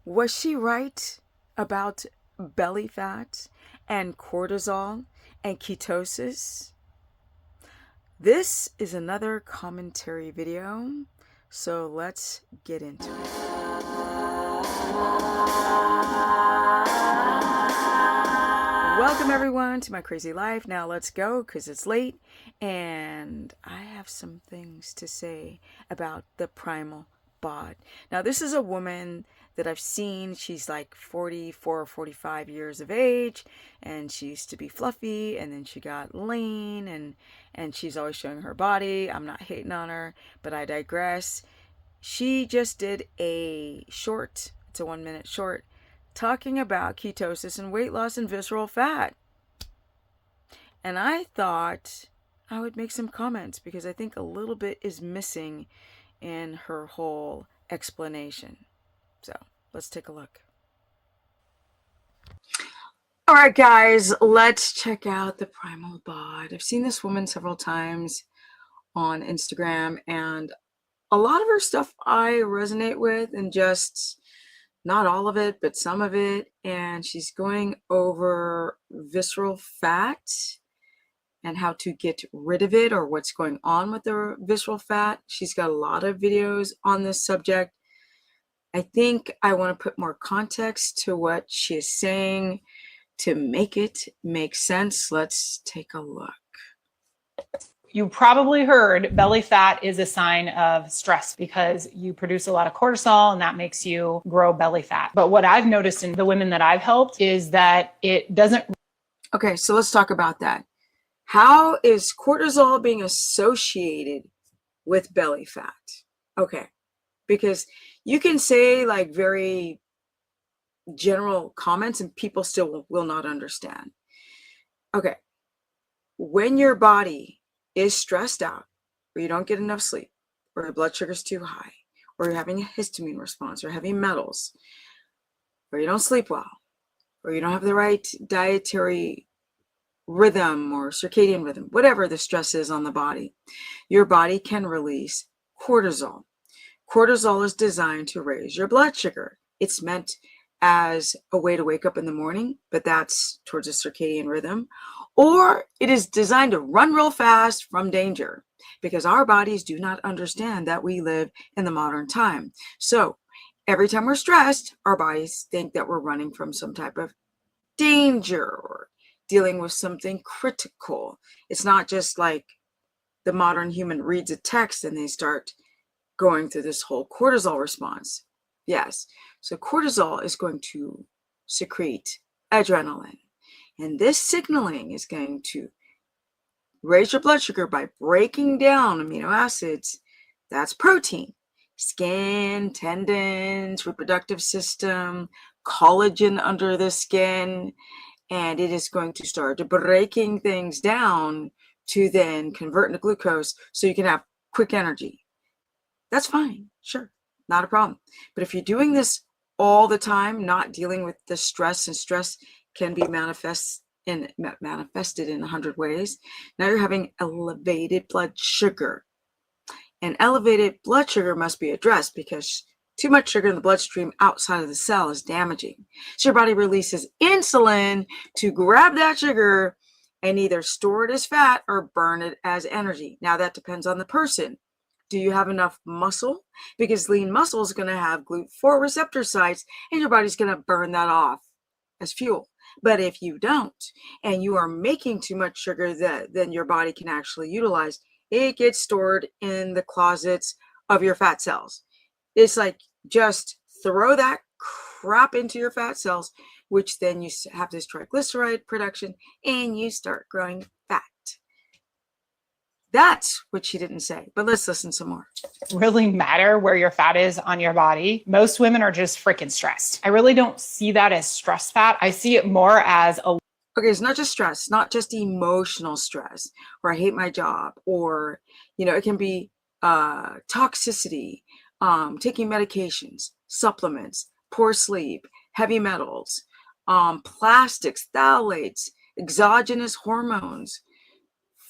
Was she right about belly fat and cortisol and ketosis? This is another commentary video, so let's get into it. Welcome everyone to my crazy life. Now let's go because it's late and I have some things to say about the primal bod. Now this is a woman that I've seen. She's like 44 or 45 years of age, and she used to be fluffy, and then she got lean, and she's always showing her body. I'm not hating on her, but I digress. She just did a short, it's a 1 minute short, talking about ketosis and weight loss and visceral fat. And I thought I would make some comments because I think a little bit is missing in her whole explanation. So let's take a look. All right, guys, let's check out the primal bod. I've seen this woman several times on Instagram, and a lot of her stuff I resonate with, and just not all of it, but some of it. And she's going over visceral fat and how to get rid of it, or what's going on with the visceral fat. She's got a lot of videos on this subject. I think I want to put more context to what she is saying to make it make sense. Let's take a look. You probably heard belly fat is a sign of stress because you produce a lot of cortisol and that makes you grow belly fat. But what I've noticed in the women that I've helped is that it doesn't. Okay, so let's talk about that. How is cortisol being associated with belly fat? Okay, because you can say like very general comments and people still will not understand. Okay, when your body is stressed out, or you don't get enough sleep, or your blood sugar is too high, or you're having a histamine response, or heavy metals, or you don't sleep well, or you don't have the right dietary rhythm or circadian rhythm, whatever the stress is on the body, your body can release cortisol. Cortisol is designed to raise your blood sugar. It's meant as a way to wake up in the morning, but that's towards a circadian rhythm. Or it is designed to run real fast from danger, because our bodies do not understand that we live in the modern time. So every time we're stressed, our bodies think that we're running from some type of danger or dealing with something critical. It's not just like the modern human reads a text and they start going through this whole cortisol response. Yes, so cortisol is going to secrete adrenaline, and this signaling is going to raise your blood sugar by breaking down amino acids. That's protein, skin, tendons, reproductive system, collagen under the skin, and it is going to start breaking things down to then convert into glucose so you can have quick energy. That's fine, sure, not a problem. But if you're doing this all the time, not dealing with the stress, and stress can be manifested in 100 ways. Now you're having elevated blood sugar. And elevated blood sugar must be addressed because too much sugar in the bloodstream outside of the cell is damaging. So your body releases insulin to grab that sugar and either store it as fat or burn it as energy. Now that depends on the person. Do you have enough muscle? Because lean muscle is going to have GLUT4 receptor sites, and your body's going to burn that off as fuel. But if you don't, and you are making too much sugar that then your body can actually utilize, it gets stored in the closets of your fat cells. It's like just throw that crap into your fat cells, which then you have this triglyceride production and you start growing fat. That's what she didn't say, but let's listen some more. Really matter where your fat is on your body. Most women are just freaking stressed. I really don't see that as stress fat. I see it more as a. Okay, it's not just stress, not just emotional stress, or I hate my job, or, it can be toxicity, taking medications, supplements, poor sleep, heavy metals, plastics, phthalates, exogenous hormones,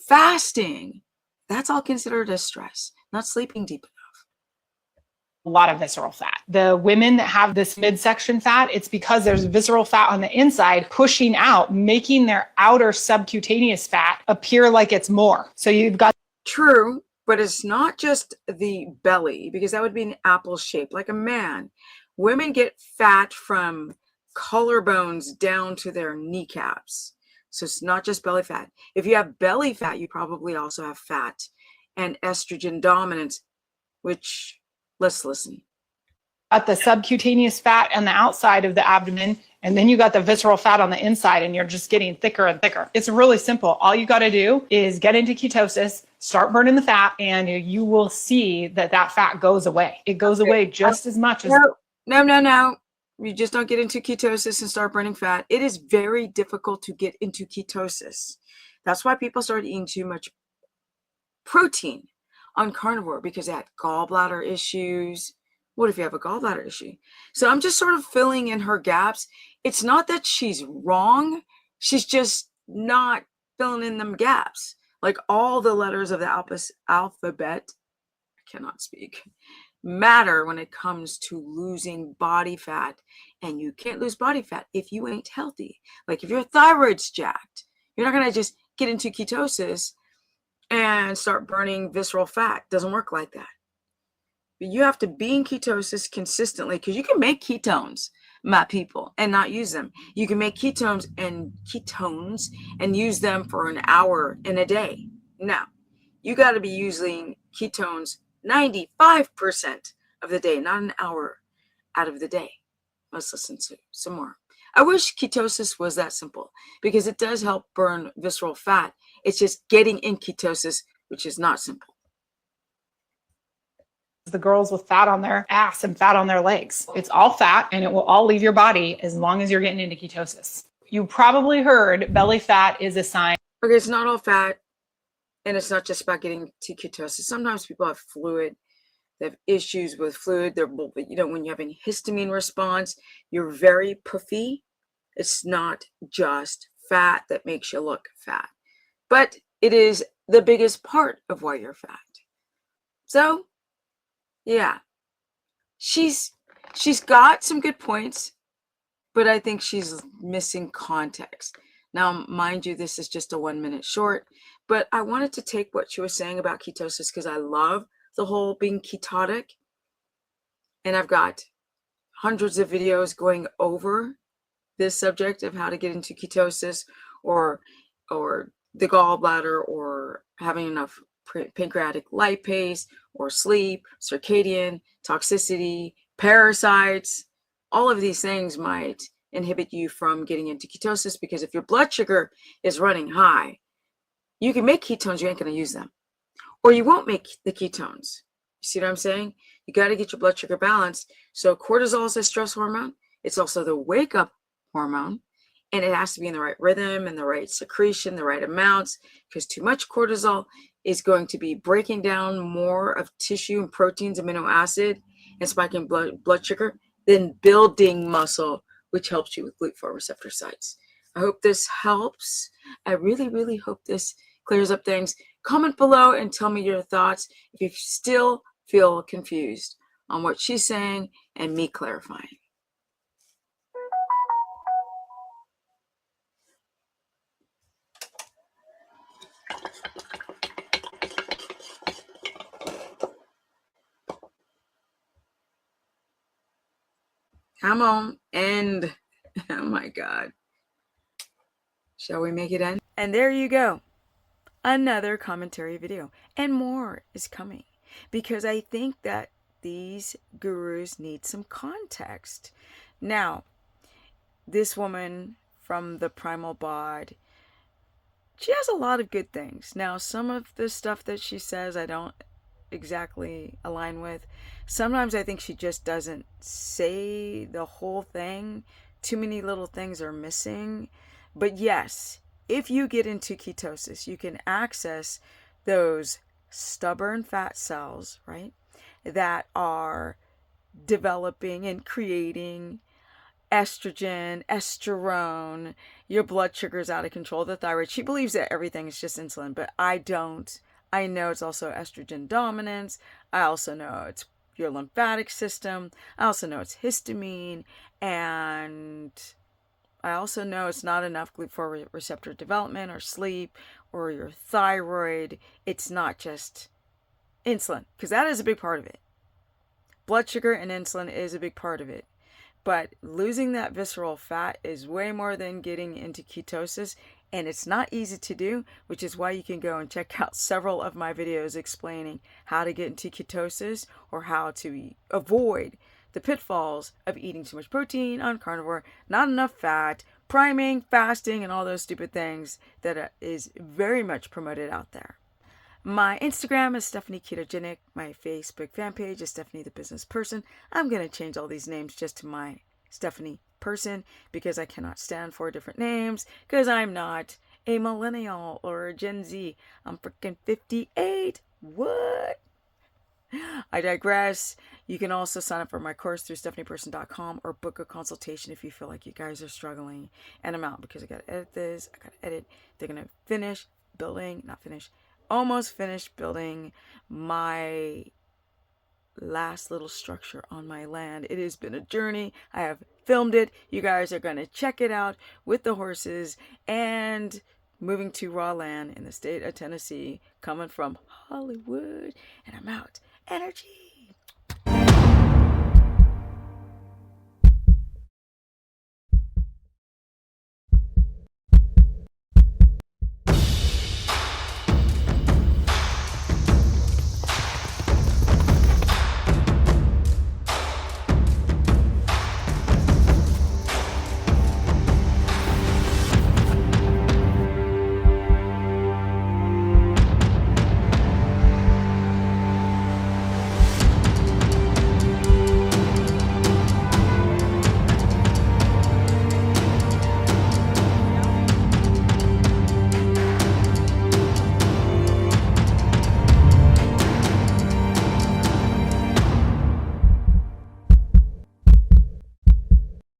fasting. That's all considered as stress, not sleeping deep enough. a lot of visceral fat. The women that have this midsection fat, it's because there's visceral fat on the inside pushing out, making their outer subcutaneous fat appear like it's more. So you've got. True, but it's not just the belly, because that would be an apple shape, like a man. Women get fat from collarbones down to their kneecaps. So it's not just belly fat. If you have belly fat, you probably also have fat and estrogen dominance, which, let's listen. Got the subcutaneous fat on the outside of the abdomen, and then you got the visceral fat on the inside, and you're just getting thicker and thicker. It's really simple. All you got to do is get into ketosis, start burning the fat, and you will see that that fat goes away. It goes away just as much as. No. You just don't get into ketosis and start burning fat. It is very difficult to get into ketosis. That's why people start eating too much protein on carnivore, because they had gallbladder issues. What if you have a gallbladder issue? So I'm just sort of filling in her gaps. It's not that she's wrong. She's just not filling in them gaps. Like all the letters of the alphabet, I cannot speak, matter when it comes to losing body fat. And you can't lose body fat if you ain't healthy. Like if your thyroid's jacked, you're not going to just get into ketosis and start burning visceral fat. Doesn't work like that. But you have to be in ketosis consistently, because you can make ketones, my people, and not use them. You can make ketones and use them for an hour in a day. Now, you got to be using ketones 95% of the day, not an hour out of the day. Let's listen to some more. I wish ketosis was that simple, because it does help burn visceral fat. It's just getting in ketosis, which is not simple. The girls with fat on their ass and fat on their legs. It's all fat, and it will all leave your body as long as you're getting into ketosis. You probably heard belly fat is a sign. Okay, it's not all fat, and it's not just about getting to ketosis. Sometimes people have fluid. They have issues with fluid. When you have a histamine response, you're very puffy. It's not just fat that makes you look fat, but it is the biggest part of why you're fat. So, yeah, she's got some good points, but I think she's missing context. Now, mind you, this is just a 1 minute short, but I wanted to take what she was saying about ketosis, because I love the whole being ketotic. And I've got hundreds of videos going over this subject of how to get into ketosis, or the gallbladder, or having enough pancreatic lipase, or sleep, circadian, toxicity, parasites. All of these things might inhibit you from getting into ketosis, because if your blood sugar is running high, you can make ketones, you ain't going to use them, or you won't make the ketones. You see what I'm saying? You got to get your blood sugar balanced. So cortisol is a stress hormone. It's also the wake up hormone, and it has to be in the right rhythm and the right secretion, the right amounts, because too much cortisol is going to be breaking down more of tissue and proteins, amino acid, and spiking blood sugar, than building muscle, which helps you with GLUT4 receptor sites. I hope this helps. I really, really hope this clears up things. Comment below and tell me your thoughts if you still feel confused on what she's saying and me clarifying. Come on, end. Oh my God. Shall we make it end? And there you go. Another commentary video. And more is coming, because I think that these gurus need some context. Now, this woman from the Primal Bod, she has a lot of good things. Now, some of the stuff that she says I don't exactly align with. Sometimes I think she just doesn't say the whole thing. Too many little things are missing. But yes, if you get into ketosis, you can access those stubborn fat cells, right, that are developing and creating estrogen, estrone, your blood sugar's out of control, the thyroid. She believes that everything is just insulin, but I don't. I know it's also estrogen dominance. I also know it's, your lymphatic system. I also know it's histamine, and I also know it's not enough for receptor development or sleep or your thyroid. It's not just insulin, because that is a big part of it. Blood sugar and insulin is a big part of it. But losing that visceral fat is way more than getting into ketosis, and it's not easy to do, which is why you can go and check out several of my videos explaining how to get into ketosis or how to avoid the pitfalls of eating too much protein on carnivore, not enough fat, priming, fasting, and all those stupid things that is very much promoted out there. My Instagram is Stephanie Ketogenic. My Facebook fan page is Stephanie the Business Person. I'm going to change all these names just to my Stephanie Person because I cannot stand for different names because I'm not a millennial or a Gen Z. I'm freaking 58. What? I digress. You can also sign up for my course through stephanieperson.com or book a consultation if you feel like you guys are struggling. And I'm out because I got to edit this. I got to edit. They're going to finish building, not finish, almost finished building my last little structure on my land. It has been a journey. I have filmed it. You guys are going to check it out with the horses and moving to raw land in the state of Tennessee, coming from Hollywood. And I'm out. Energy.